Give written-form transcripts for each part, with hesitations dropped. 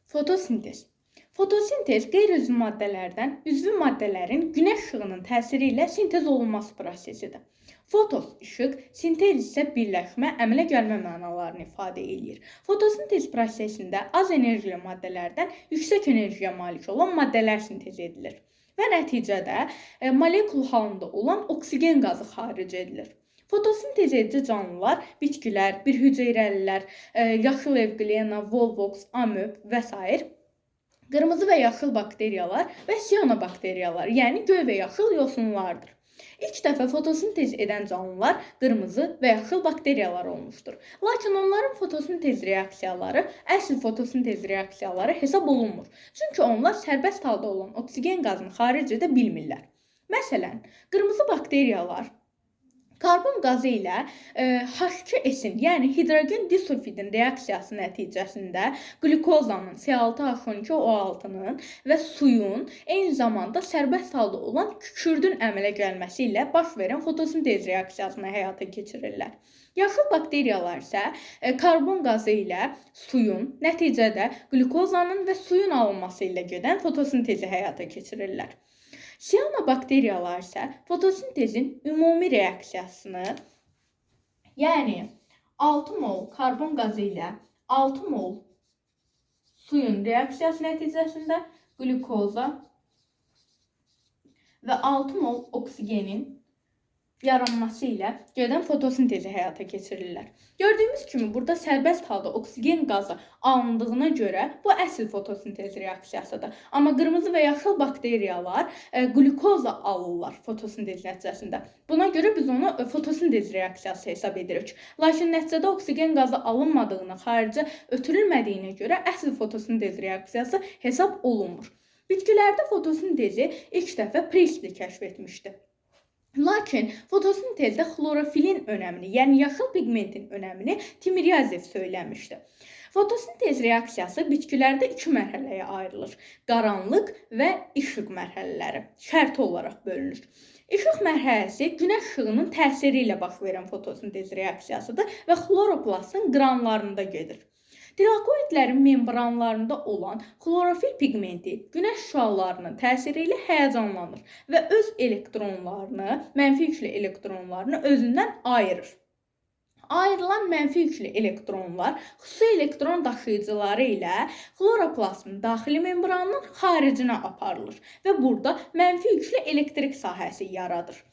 Fotosintez. Fotosintez qeyri-üzvü maddələrdən üzvü maddələrin günəş işığının təsiri ilə sintez olunması prosesidir. Fotos işıq, sintez isə birləşmə, əmələ gəlmə mənalarını ifadə edir. Fotosintez prosesində az enerjili maddələrdən yüksək enerjiyə malik olan maddələr sintez edilir və nəticədə molekul halında olan oksigen qazı xaric edilir. Fotosintez edici canlılar, bitkilər, birhüceyrəlilər, yaşıl evqlena, volvox, amöb və s. qırmızı və yaşıl bakteriyalar və siyanobakteriyalar, yəni göy və yaşıl yosunlardır. İlk dəfə fotosintez edən canlılar qırmızı və yaşıl bakteriyalar olmuşdur. Lakin onların fotosintez reaksiyaları əsl fotosintez reaksiyaları hesab olunmur. Çünki onlar sərbəst halda olan oksigen qazını xaric edə bilmirlər. Məsələn, qırmızı bakteriyalar karbon qazı ilə H2S-in, yəni hidrogen disulfidin reaksiyası nəticəsində qlukozanın, C6H12O6-nın və suyun eyni zamanda sərbəst halda olan kükürdün əmələ gəlməsi ilə baş verən fotosintez reaksiyasını həyata keçirirlər. Yaşıl bakteriyalar isə karbon qazı ilə suyun, nəticədə qlukozanın və suyun alınması ilə gedən fotosintezi həyata keçirirlər. Siyanobakteriyalar isə fotosintezin ümumi reaksiyasını, yəni 6 mol karbon qazı ilə 6 mol suyun reaksiyası nəticəsində qlukoza və 6 mol oksigenin yaranması ilə gedən fotosintezi həyata keçirirlər. Gördüyümüz kimi burada sərbəst halda oksigen qazı alındığına görə bu əsl fotosintez reaksiyasıdır. Amma qırmızı və yaşıl bakteriyalar qlukoza alırlar fotosintez nəticəsində. Buna görə biz onu fotosintez reaksiyası hesab edirik. Lakin nəticədə oksigen qazı alınmadığına, xaricə ötürülmədiyinə görə əsl fotosintez reaksiyası hesab olunmur. Bitkilərdə fotosintezi ilk dəfə Priestley kəşf etmişdi. Lakin fotosintezdə xlorofilin önəmini, yəni yaşıl pigmentin önəmini Timiryazev söyləmişdi. Fotosintez reaksiyası bitkilərdə iki mərhələyə ayrılır. Qaranlıq və işıq mərhələləri şərti olaraq bölünür. İşıq mərhələsi günəş işığının təsiri ilə baş verən fotosintez reaksiyasıdır və xloroplastın qranlarında gedir. Tilakoidlərin membranlarında olan xlorofil pigmenti günəş şüalarının təsiri ilə həyəcanlanır və öz elektronlarını, mənfi yüklü elektronlarını özündən ayırır. Ayrılan mənfi yüklü elektronlar xüsusi elektron daşıyıcıları ilə xloroplastın daxili membranının xaricinə aparılır və burada mənfi yüklü elektrik sahəsi yaradır.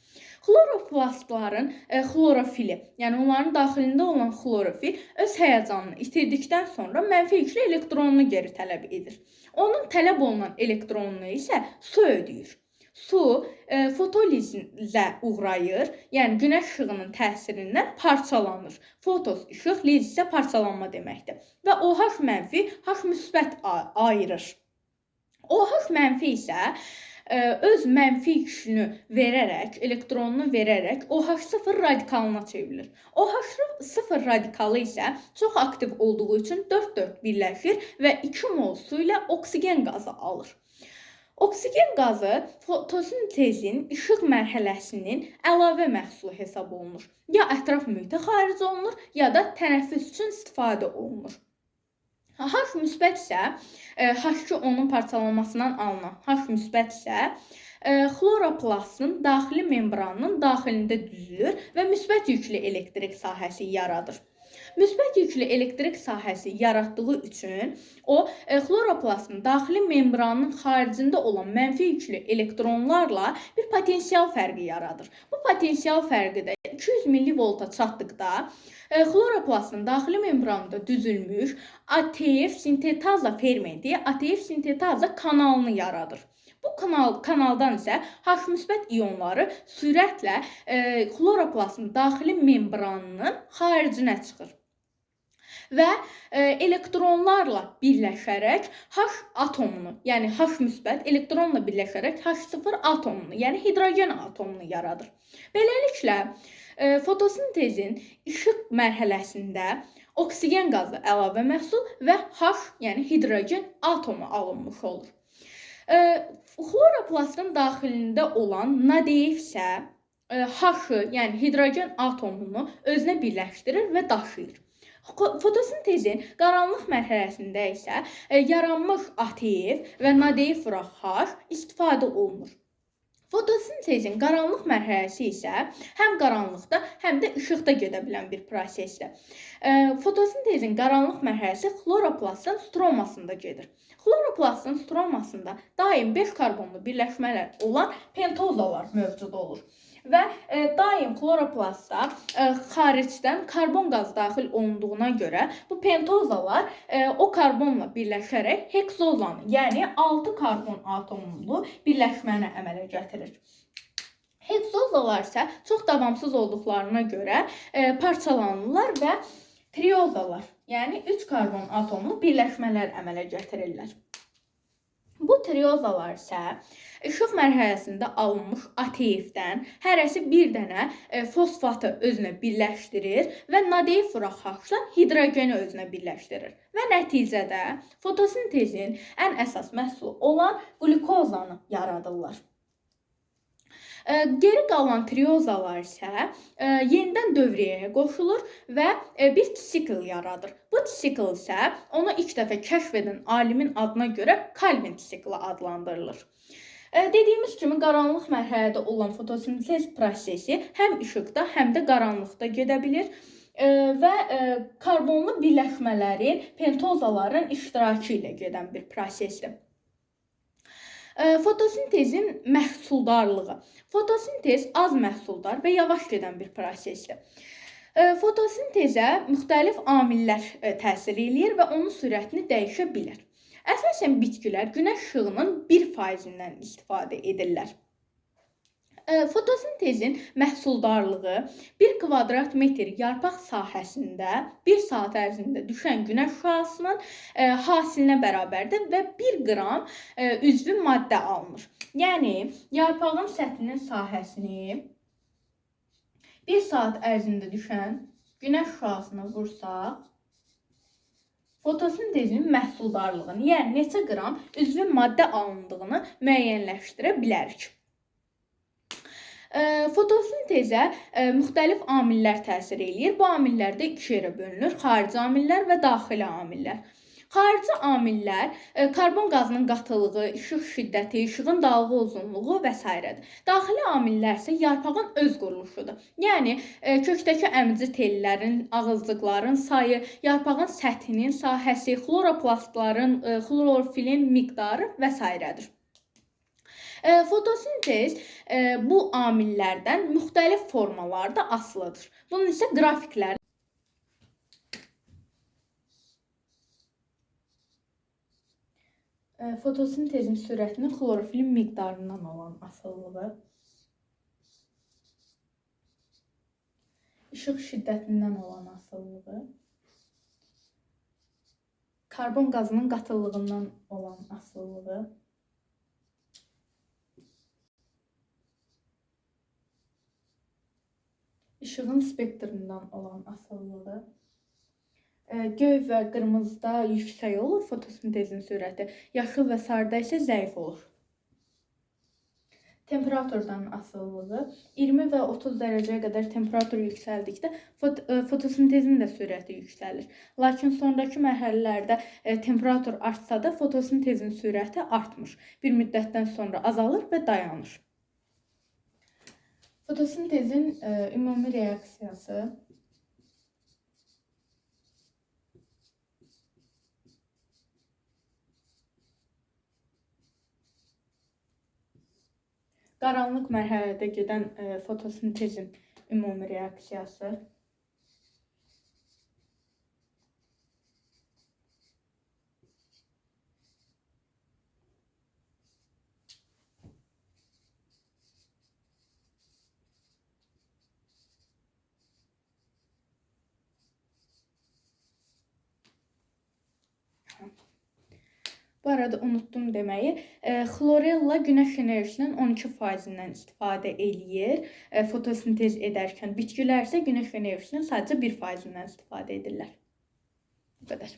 Xloroplastların xlorofili, yəni onların daxilində olan xlorofil öz həyəcanını itirdikdən sonra mənfi yüklü elektronunu geri tələb edir. Onun tələb olunan elektronunu isə su ödəyir. Su fotolizə uğrayır, yəni günəş işığının təsirindən parçalanır. Fotos işıq, liz isə parçalanma deməkdir. Və OH mənfi, H müsbət ayırır. OH mənfi isə öz mənfi yükünü verərək, elektronunu verərək OH0 radikalına çevrilir. OH0 radikalı isə çox aktiv olduğu üçün 4-4 birləşir və 2 mol su ilə oksigen qazı alır. Oksigen qazı fotosintezin işıq mərhələsinin əlavə məhsulu hesab olunur. Ya ətraf mühitə xaric olunur, ya da tənəffüs üçün istifadə olunur. H müsbət isə H2O-nun parçalanmasından alınan H müsbət isə xloroplastın daxili membranının daxilində düzülür və müsbət yüklü elektrik sahəsi yaradır. Müsbət yüklü elektrik sahəsi yaratdığı üçün o xloroplastın daxili membranının xaricində olan mənfi yüklü elektronlarla bir potensial fərqi yaradır. Bu potensial fərqi də 200 millivolta çatdıqda xloroplastın daxili membranında düzülmüş ATF sintetaza fermenti, ATF sintetaza kanalını yaradır. Bu kanaldan isə H müsbət ionları sürətlə xloroplastın daxili membranının xaricinə çıxır və elektronlarla birləşərək H atomunu, yəni H müsbət elektronla birləşərək H0 atomunu, yəni hidrogen atomunu yaradır. Beləliklə, fotosintezin işıq mərhələsində oksigen qazı əlavə məhsul və H, yəni hidrogen atomu alınmış olur. Xloroplastın daxilində olan NADF isə H-ı, yəni hidrogen atomunu özünə birləşdirir və daşıyır. Fotosintezin qaranlıq mərhələsində isə yaranmış ATF və NADH istifadə olunur. Fotosintezin qaranlıq mərhələsi isə həm qaranlıqda, həm də işıqda gedə bilən bir prosesdir. Fotosintezin qaranlıq mərhələsi xloroplastın stromasında gedir. Xloroplastın stromasında daim 5 karbonlu birləşmələr olan pentozalar mövcud olur. Və daim xloroplasta xaricdən karbon qazı daxil olunduğuna görə bu pentozalar o karbonla birləşərək heksozanı, yəni 6 karbon atomlu birləşməni əmələ gətirir. Heksozalar isə çox davamsız olduqlarına görə parçalanırlar və triozalar, yəni 3 karbon atomlu birləşmələr əmələ gətirirlər. Bu triozalar isə işıq mərhələsində alınmış ATF-dən hərəsi bir dənə fosfatı özünə birləşdirir və NADH-dan hidrogeni özünə birləşdirir. Və nəticədə fotosintezin ən əsas məhsulu olan qlukozanı yaradırlar. Geri qalan triozalar isə yenidən dövriyyəyə qoşulur və bir tsikl yaradır. Bu tsikl isə onu ilk dəfə kəşf edən alimin adına görə Kalvin tsiklı adlandırılır. Dediyimiz kimi qaranlıq mərhələdə olan fotosintez prosesi həm işıqda, həm də qaranlıqda gedə bilir və karbonlu birləşmələrin, pentozaların iştirakı ilə gedən bir prosesdir. Fotosintezin məhsuldarlığı. Fotosintez az məhsuldar və yavaş gedən bir prosesdir. Fotosintezə müxtəlif amillər təsir eləyir və onun sürətini dəyişə bilər. Əsasən bitkilər günəş işığının 1%-dən istifadə edirlər. Fotosintezin məhsuldarlığı 1 kvadrat metr yarpaq sahəsində 1 saat ərzində düşən günəş şüasının hasilinə bərabərdir və 1 qram üzvü maddə alınır. Yəni, yarpağın səthinin sahəsini 1 saat ərzində düşən günəş şüasına vursaq, fotosintezin məhsuldarlığını, yəni neçə qram üzvü maddə alındığını müəyyənləşdirə bilərik. Fotosintezə müxtəlif amillər təsir eləyir. Bu amillər də iki yerə bölünür: xarici amillər və daxili amillər. Xarici amillər karbon qazının qatılığı, işıq şiddəti, işığın dalğa uzunluğu və s. Daxili amillər isə yarpağın öz quruluşudur. Yəni kökdəki əmici tellərin, ağızlıqların sayı, yarpağın səthinin sahəsi, xloroplastların, xlorofilin miqdarı və s.dir. Fotosintez bu amillərdən müxtəlif formalarda asılıdır. Bunun isə qrafikləri fotosintezin sürətinin xlorofilin miqdarından olan asılılığı, işıq şiddətindən olan asılılığı, karbon qazının qatılığından olan asılılığı, işığın spektrından olan asılılığı, göy və qırmızıda yüksək olur fotosintezin sürəti, yaşıl və sarıda isə zəif olur. Temperaturdan asılılığı, 20 və 30 dərəcəyə qədər temperatur yüksəldikdə fotosintezin də sürəti yüksəlir. Lakin sonraki mərhələlərdə temperatur artsa da fotosintezin sürəti artmır. Bir müddətdən sonra azalır və dayanır. Fotosintezin ümumi reaksiyası qaranlıq mərhələdə gedən fotosintezin ümumi reaksiyası, bu arada unutdum deməyi, xlorella günəş enerjisinin 12%-dən istifadə eləyir fotosintez edərkən. Bitkilər isə günəş enerjisinin sadəcə 1%-dən istifadə edirlər. Bu qədər.